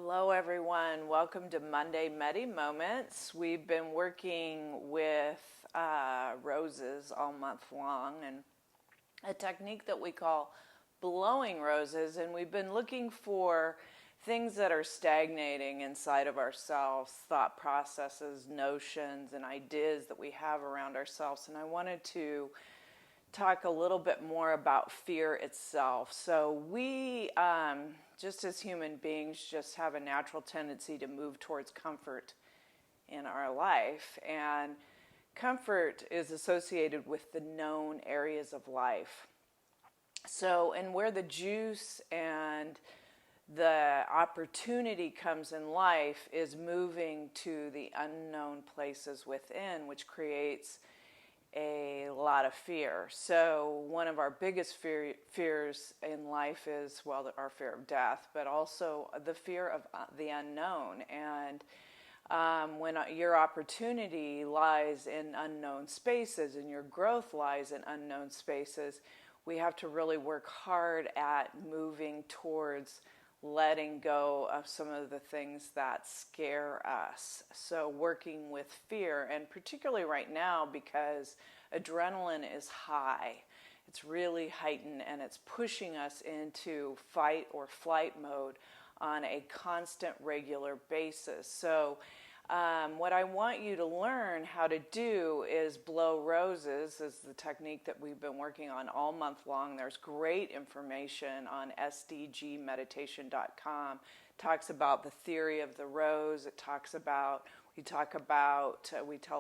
Hello everyone, welcome to Monday Medi Moments. We've been working with roses all month long and a technique that we call blowing roses, and we've been looking for things that are stagnating inside of ourselves, thought processes, notions, and ideas that we have around ourselves. And I wanted to talk a little bit more about fear itself. So we, just as human beings, just have a natural tendency to move towards comfort in our life. And comfort is associated with the known areas of life. So, and where the juice and the opportunity comes in life is moving to the unknown places within, which creates a lot of fear. So one of our biggest fears in life is, well, our fear of death, but also the fear of the unknown. And when your opportunity lies in unknown spaces and your growth lies in unknown spaces, we have to really work hard at moving towards letting go of some of the things that scare us. So working with fear, and particularly right now because adrenaline is high, it's really heightened and it's pushing us into fight or flight mode on a constant, regular basis. So what I want you to learn how to do is blow roses, is the technique that we've been working on all month long. There's great information on sdgmeditation.com. It talks about the theory of the rose. It talks about, we tell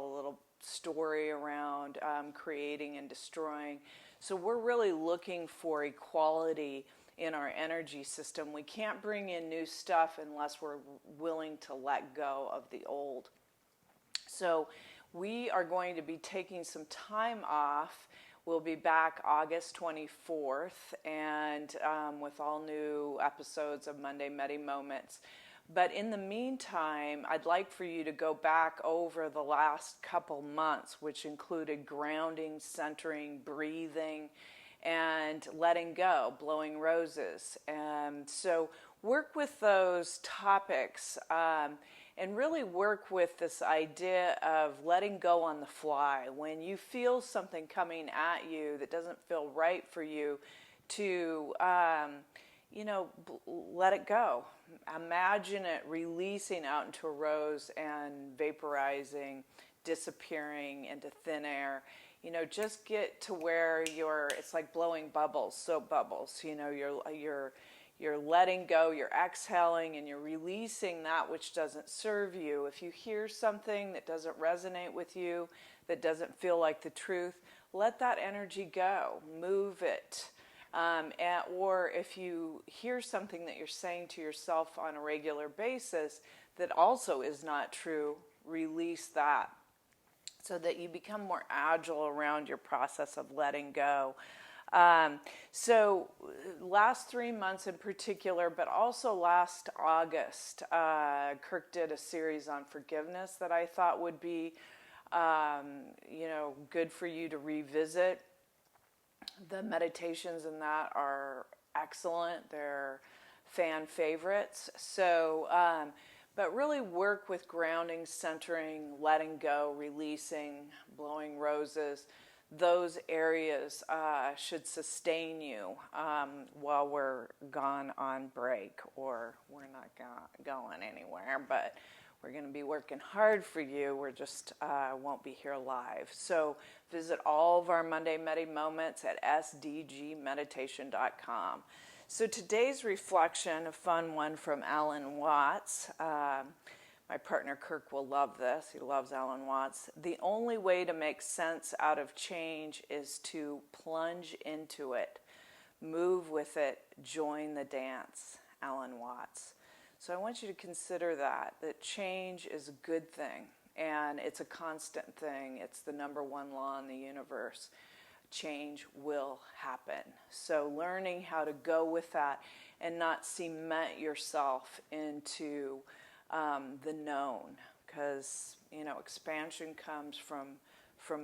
a little story around creating and destroying. So we're really looking for equality in our energy system. We can't bring in new stuff unless we're willing to let go of the old. So we are going to be taking some time off. We'll be back August 24th and with all new episodes of Monday Medi Moments. But in the meantime, I'd like for you to go back over the last couple months, which included grounding, centering, breathing, and letting go, blowing roses. And so work with those topics and really work with this idea of letting go on the fly. When you feel something coming at you that doesn't feel right for you, to let it go. Imagine it releasing out into a rose and vaporizing, disappearing into thin air. Just get to where it's like blowing bubbles, soap bubbles. You're letting go, you're exhaling, and you're releasing that which doesn't serve you. If you hear something that doesn't resonate with you, that doesn't feel like the truth, let that energy go, move it. Or if you hear something that you're saying to yourself on a regular basis that also is not true, release that so that you become more agile around your process of letting go. So last 3 months in particular, but also last August, Kirk did a series on forgiveness that I thought would be, good for you to revisit. The meditations in that are excellent. They're fan favorites. So, but really work with grounding, centering, letting go, releasing, blowing roses. Those areas should sustain you while we're gone on break, or we're not going anywhere, but we're going to be working hard for you. We're just won't be here live. So visit all of our Monday Medi Moments at sdgmeditation.com. So today's reflection, a fun one from Alan Watts. My partner Kirk will love this. He loves Alan Watts. The only way to make sense out of change is to plunge into it, move with it, join the dance. Alan Watts. So I want you to consider that change is a good thing, and it's a constant thing. It's the number one law in the universe. Change will happen. So learning how to go with that and not cement yourself into the known, because expansion comes from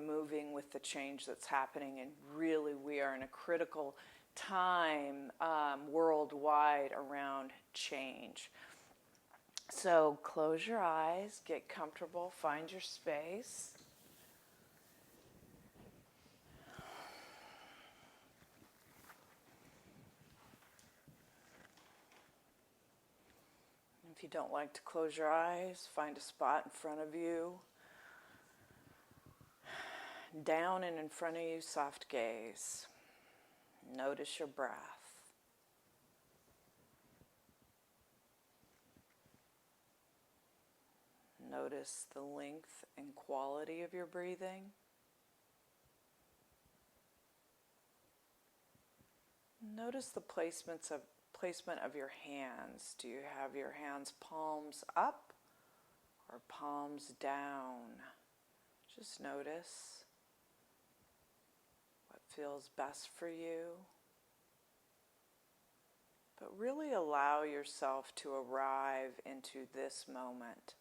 moving with the change that's happening, and really we are in a critical time worldwide around change. So close your eyes, get comfortable, find your space. If you don't like to close your eyes, find a spot in front of you. Down and in front of you, soft gaze. Notice your breath. Notice the length and quality of your breathing. Notice the placement of your hands. Do you have your hands palms up or palms down? Just notice what feels best for you. But really allow yourself to arrive into this moment.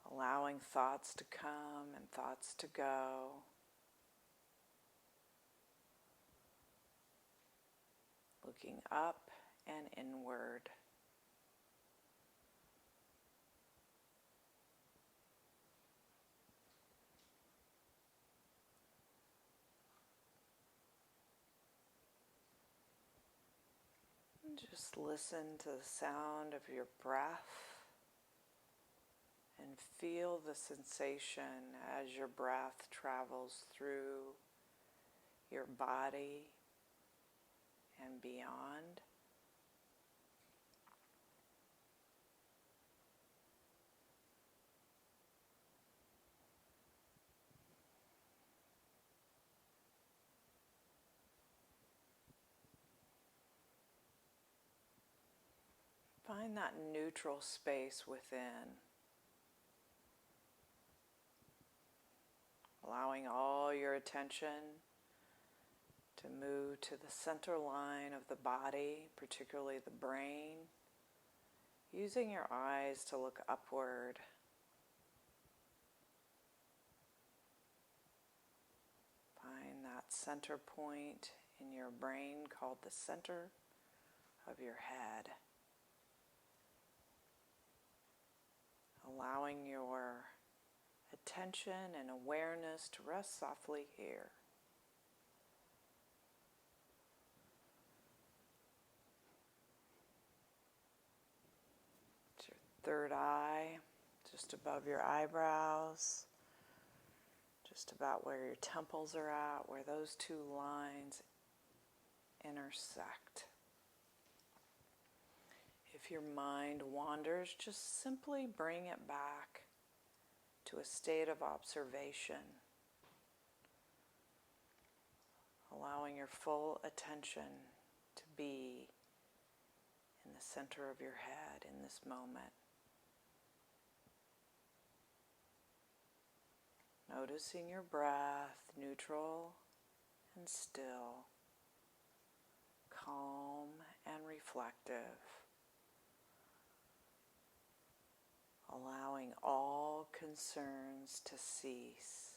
Allowing thoughts to come and thoughts to go. Looking up and inward. And just listen to the sound of your breath and feel the sensation as your breath travels through your body and beyond. Find that neutral space within. Allowing all your attention to move to the center line of the body, particularly the brain. Using your eyes to look upward. Find that center point in your brain called the center of your head. Allowing your attention and awareness to rest softly here. It's your third eye, just above your eyebrows, just about where your temples are at, where those two lines intersect. If your mind wanders, just simply bring it back to a state of observation, allowing your full attention to be in the center of your head in this moment. Noticing your breath, neutral and still, calm and reflective. Allowing all concerns to cease.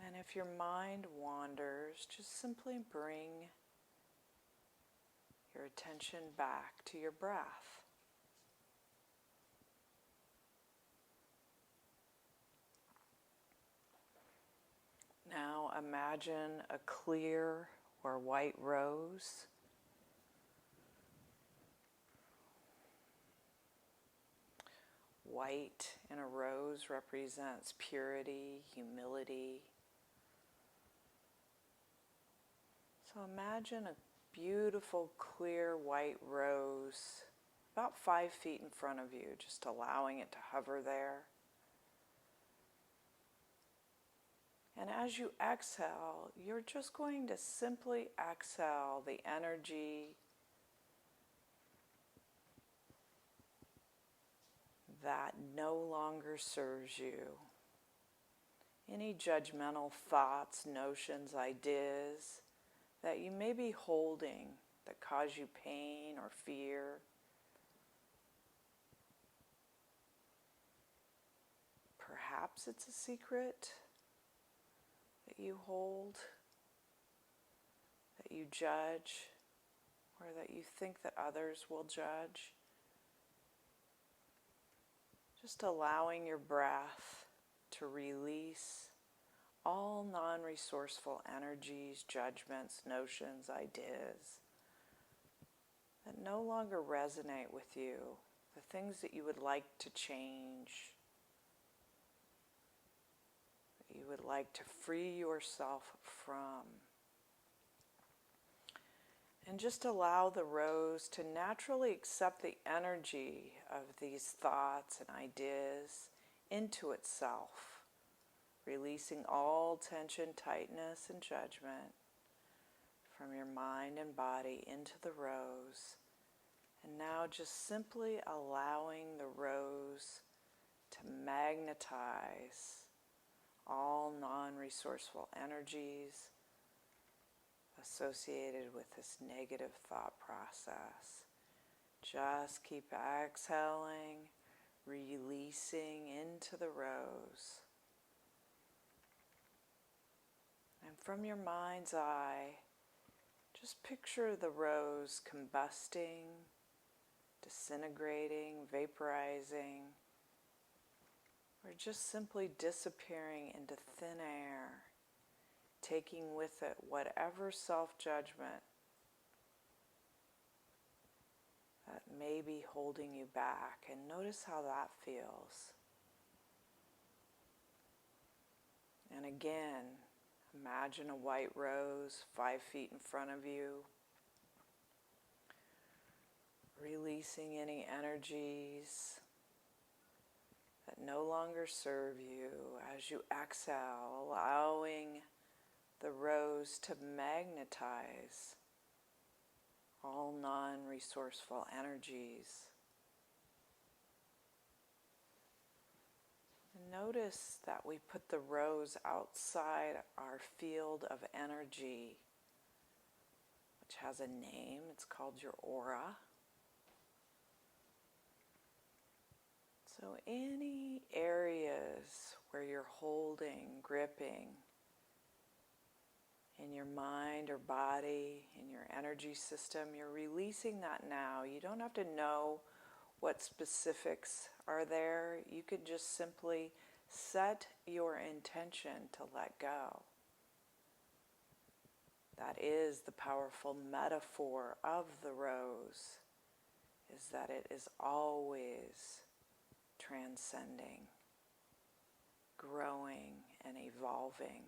And if your mind wanders, just simply bring your attention back to your breath. Now imagine a clear or white rose. White in a rose represents purity, humility. So imagine a beautiful, clear, white rose about 5 feet in front of you, just allowing it to hover there. And as you exhale, you're just going to simply exhale the energy that no longer serves you. Any judgmental thoughts, notions, ideas that you may be holding that cause you pain or fear. Perhaps it's a secret. that you hold, that you judge, or that you think that others will judge. Just allowing your breath to release all non-resourceful energies, judgments, notions, ideas that no longer resonate with you, the things that you would like to change, that you would like to free yourself from. And just allow the rose to naturally accept the energy of these thoughts and ideas into itself, releasing all tension, tightness, and judgment from your mind and body into the rose. And now just simply allowing the rose to magnetize all non-resourceful energies associated with this negative thought process. Just keep exhaling, releasing into the rose. And from your mind's eye, just picture the rose combusting, disintegrating, vaporizing, or just simply disappearing into thin air, taking with it whatever self-judgment that may be holding you back. And notice how that feels. And again, imagine a white rose 5 feet in front of you, releasing any energies that no longer serve you. As you exhale, allowing the rose to magnetize all non-resourceful energies. And notice that we put the rose outside our field of energy, which has a name. It's called your aura. So any areas where you're holding, gripping, in your mind or body, in your energy system, you're releasing that now. You don't have to know what specifics are there. You can just simply set your intention to let go. That is the powerful metaphor of the rose, is that it is always transcending, growing, and evolving.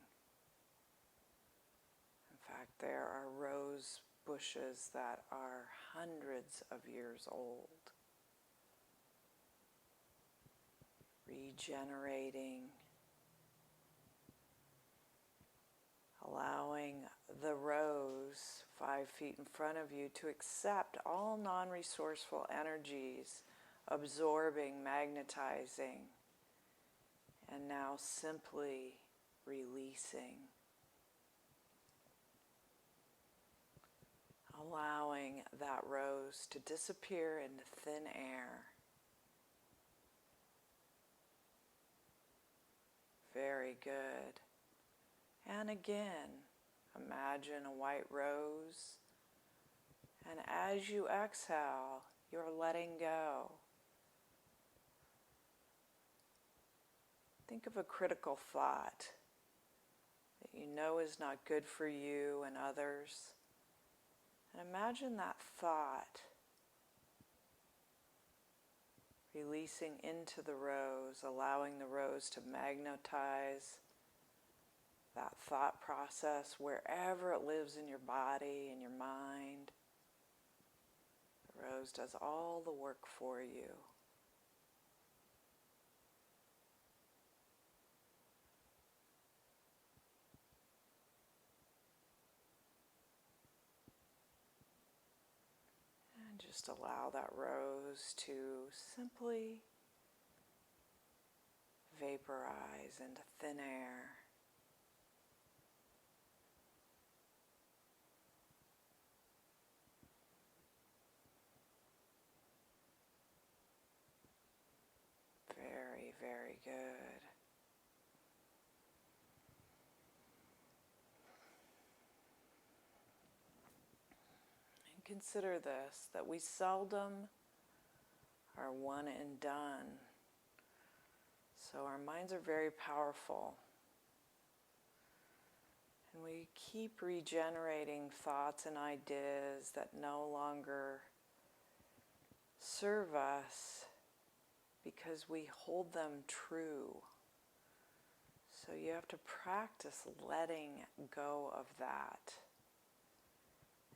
In fact, there are rose bushes that are hundreds of years old, regenerating, allowing the rose 5 feet in front of you to accept all non-resourceful energies, absorbing, magnetizing, and now simply releasing. Allowing that rose to disappear into thin air. Very good. And again, imagine a white rose. And as you exhale, you're letting go. Think of a critical thought that you know is not good for you and others. And imagine that thought releasing into the rose, allowing the rose to magnetize that thought process wherever it lives in your body, in your mind. The rose does all the work for you. Just allow that rose to simply vaporize into thin air. Very, very good. consider this, that we seldom are one and done. So our minds are very powerful. And we keep regenerating thoughts and ideas that no longer serve us because we hold them true. So you have to practice letting go of that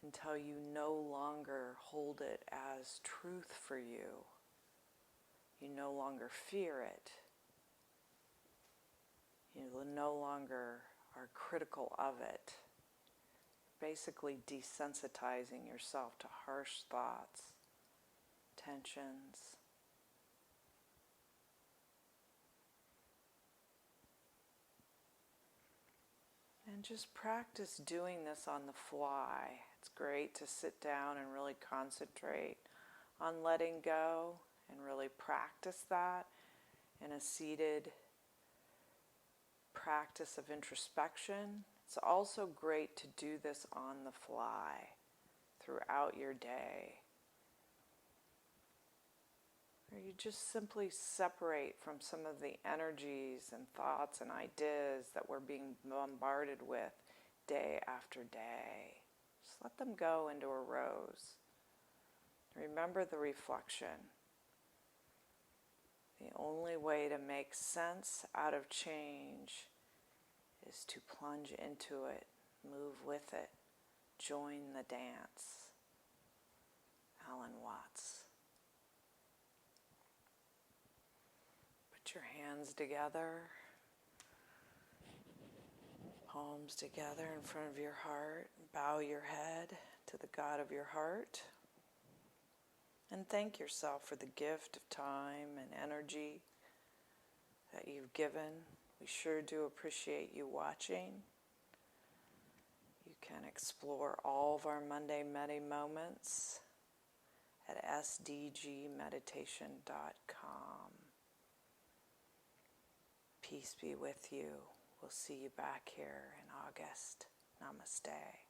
until you no longer hold it as truth for you. You no longer fear it. You no longer are critical of it. Basically desensitizing yourself to harsh thoughts, tensions. And just practice doing this on the fly. It's great to sit down and really concentrate on letting go and really practice that in a seated practice of introspection. It's also great to do this on the fly throughout your day. Or you just simply separate from some of the energies and thoughts and ideas that we're being bombarded with day after day. Just let them go into a rose. Remember the reflection. The only way to make sense out of change is to plunge into it, move with it, join the dance. Alan Watts. Put your hands together, palms together in front of your heart. Bow your head to the God of your heart. And thank yourself for the gift of time and energy that you've given. We sure do appreciate you watching. You can explore all of our Monday Medi moments at sdgmeditation.com. Peace be with you. We'll see you back here in August. Namaste.